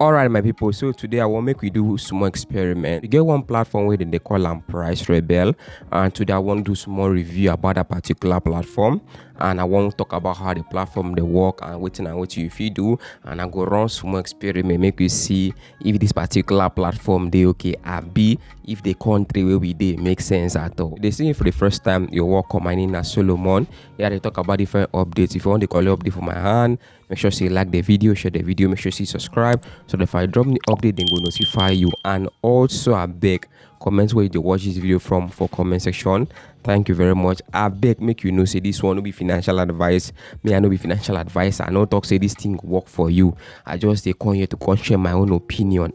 Alright my people, so today I want make we do small experiment. We get one platform where they call PrizeRebel, and today I want to do small review about that particular platform, and I want to talk about how the platform they work and what you if you do, and I go run small experiment make you see if this particular platform they okay be if the country where we dey make sense at all. They see for the first time you welcome. My name is Solomon. Yeah, they talk about different updates. If you want to call update for my hand, make sure you like the video, share the video, make sure you subscribe so that if I drop the update then go notify you. And also I beg comment where you watch this video from for comment section. Thank you very much. I beg make you know say this one will be financial advice. Me I know be financial advice. I know talk say this thing work for you. I just they come here to come share my own opinion.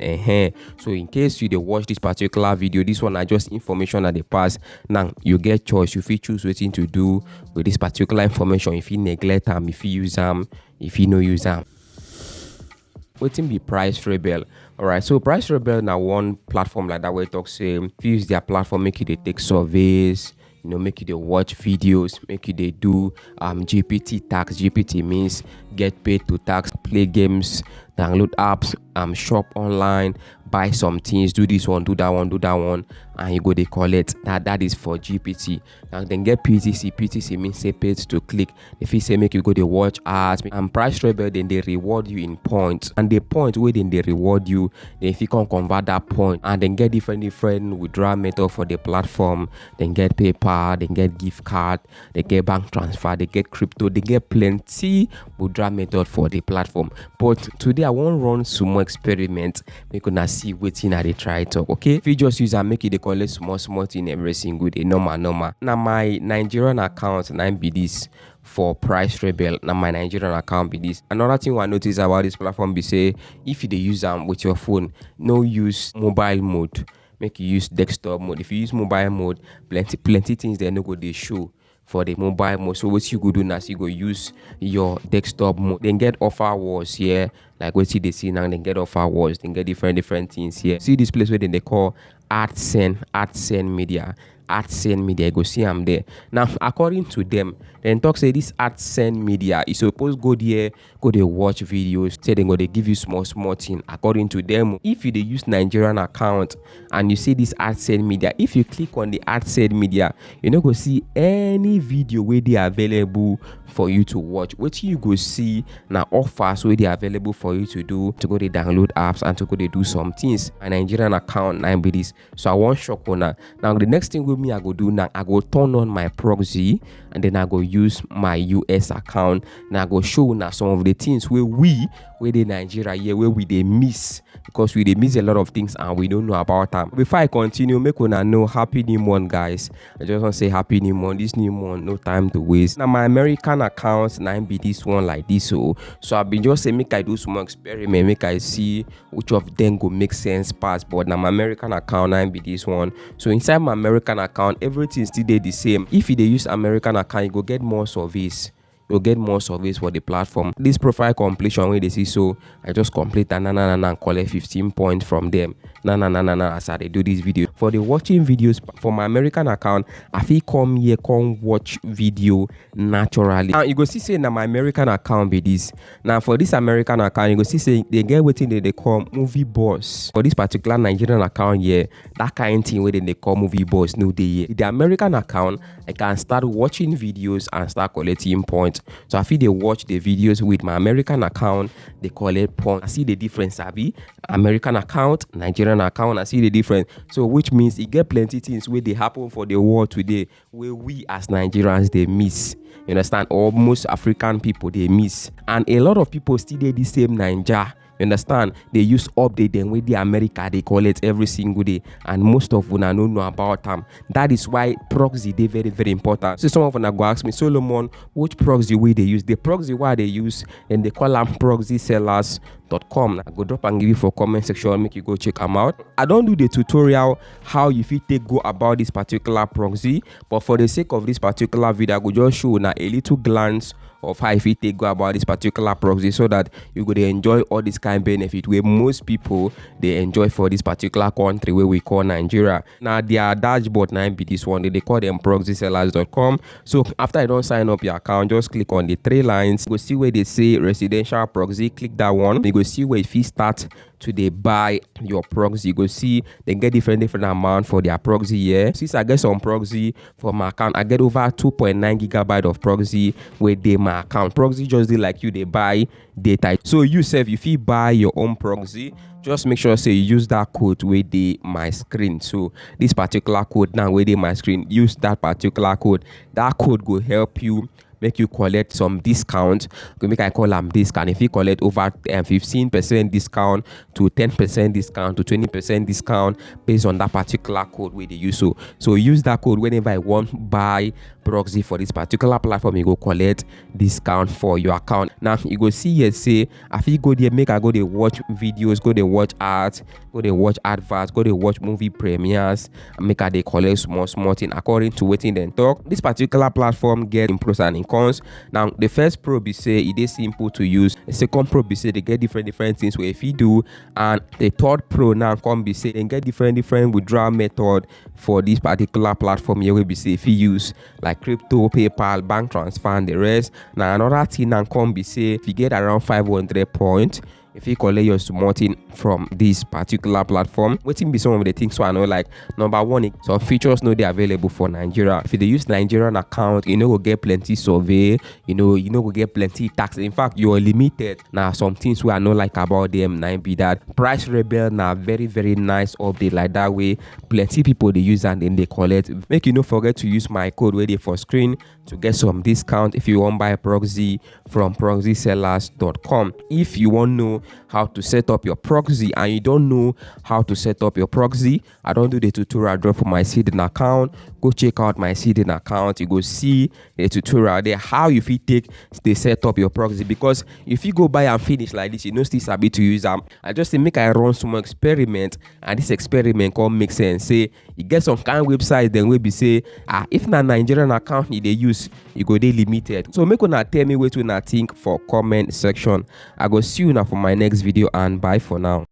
So in case you they watch this particular video, this one are just information that they pass. Now you get choice. You feel choose what thing to do with this particular information. If you neglect them, if you use them, if you no use them. Waiting be PrizeRebel. Alright, so PrizeRebel now one platform like that where talk say if you use their platform, make you they take surveys, make you they watch videos, make you they do GPT tax. GPT means get paid to tax, play games, download apps, shop online, buy some things, do this one, do that one, and you go they call it that is for GPT. Now then get PTC. PTC means say paid to click. If you say make you go they watch ads, and PrizeRebel then they reward you in points, and the point where then they reward you, then if you can convert that point and then get different withdrawal method for the platform, then get PayPal, then get gift card, they get bank transfer, they get crypto, they get plenty withdrawal method for the platform. But today I won't run some more experiments. We gonna see what in they try to okay. If you just use and make it they collect small thing every single day, normal. Now my Nigerian account and be this for PrizeRebel. Now my Nigerian account be this. Another thing I notice about this platform be say if you they use them with your phone, no use mobile mode. Make you use desktop mode. If you use mobile mode, plenty things they no go they show for the mobile mode. So what you go do now is you go use your desktop mode. Then get offer wars here. Like what you they see now, then get offer wars, then get different things here. See this place where they call AdSend Media. AdSend Media, you go see I'm there. Now, according to them, then talk say this AdSend Media is supposed go there, go they watch videos, say they go they give you small thing. According to them, if you they use Nigerian account and you see this AdSend Media, if you click on the AdSend Media, you know go see any video where they are available for you to watch. What you go see now offers where they are available for you to do to go they download apps and to go they do some things. My Nigerian account now be this. So I want shock on that. Now the next thing with me I go do now, I go turn on my proxy and then I go use my US account. Now I go show now some of the things where the Nigeria here where we they miss, because we they miss a lot of things and we don't know about them. Before I continue, make una know happy new month, guys. I just want to say happy new month. This new month, no time to waste. Now my American account now be this one like this. So I've been just saying make I do some experiment, make I see which of them go make sense pass. But now my American account now be this one. So inside my American account, everything still the same. If you they use American account, you go get more service. You'll get more service for the platform. This profile completion where they see, so I just complete and collect 15 points from them. As I do this video. For the watching videos for my American account, I feel come here, come watch video naturally. Now you go see say now my American account be this. Now for this American account, you go see say they get waiting they call movie boss. For this particular Nigerian account here, that kind of thing where they call movie boss no day. The American account, I can start watching videos and start collecting points. So I feel they watch the videos with my American account, they collect points. I see the difference, Abby. American account, Nigerian account, I see the difference. So which means it get plenty things where they happen for the world today where we as Nigerians they miss. You understand? Or most African people they miss. And a lot of people still do the same Nigeria. You understand? They use update them with the America, they call it every single day, and most of them don't know about them. That is why proxy they very important. So some of them go ask me, Solomon, which proxy way they use? The proxy why they use, and they call them ProxySellers.com. I go drop and give you for comment section, make you go check them out. I don't do the tutorial how you fit take go about this particular proxy, but for the sake of this particular video, I go just show now a little glance of how if you take go about this particular proxy so that you could enjoy all this kind of benefit where most people they enjoy for this particular country where we call Nigeria. Now their dashboard now be this one, they call them ProxySellers.com. So after I don't sign up your account, just click on the three lines, go see where they say residential proxy, click that one. You go see where if you start to dey buy your proxy. You go see they get different amount for their proxy here. Since I get some proxy for my account, I get over 2.9 gigabyte of proxy with my account. Proxy just dey like you, they buy data. So you sef, if you buy your own proxy, just make sure say you use that code with my screen. So this particular code now with my screen, use that particular code. That code will help you make you collect some discount. Make I call them discount. If you collect over 15% discount to 10% discount to 20% discount based on that particular code where they use. So use that code whenever I want buy proxy for this particular platform. You go collect discount for your account. Now you go see here say if you go there, make I go they watch videos, go they watch ads, go they watch adverts, go they watch movie premieres, and make I they collect small thing according to waiting then talk. This particular platform get in pros and in cons. Now the first pro be say it is simple to use. The second pro be say they get different things where if you do, and the third pro now come be say they get different withdrawal method for this particular platform here will be say if you use like crypto, PayPal, bank transfer and the rest. Now another thing now come be say if you get around 500 points, if you collect your small thing from this particular platform, waiting be some of the things. So I know, like number one, some features know they available for Nigeria. If you use Nigerian account, you know go get plenty survey, you know go get plenty tax. In fact, you're limited. Now some things we are not like about them now be that PrizeRebel now very nice update like that way. Plenty people they use and then they collect. Make you no forget to use my code ready for screen to get some discount if you want buy proxy from proxysellers.com. If you want to know how to set up your proxy and you don't know how to set up your proxy, I don't do the tutorial drop for my seeding account. Go check out my seeding account. You go see the tutorial there how you fit take they set up your proxy, because if you go buy and finish like this, you know still sabi to use them. I just say make I run some experiment, and this experiment can make sense. Say you get some kind of website then we be say if na Nigerian account they use, you go they limited. So make una tell me what you think for comment section. I go see you now for my next video, and bye for now.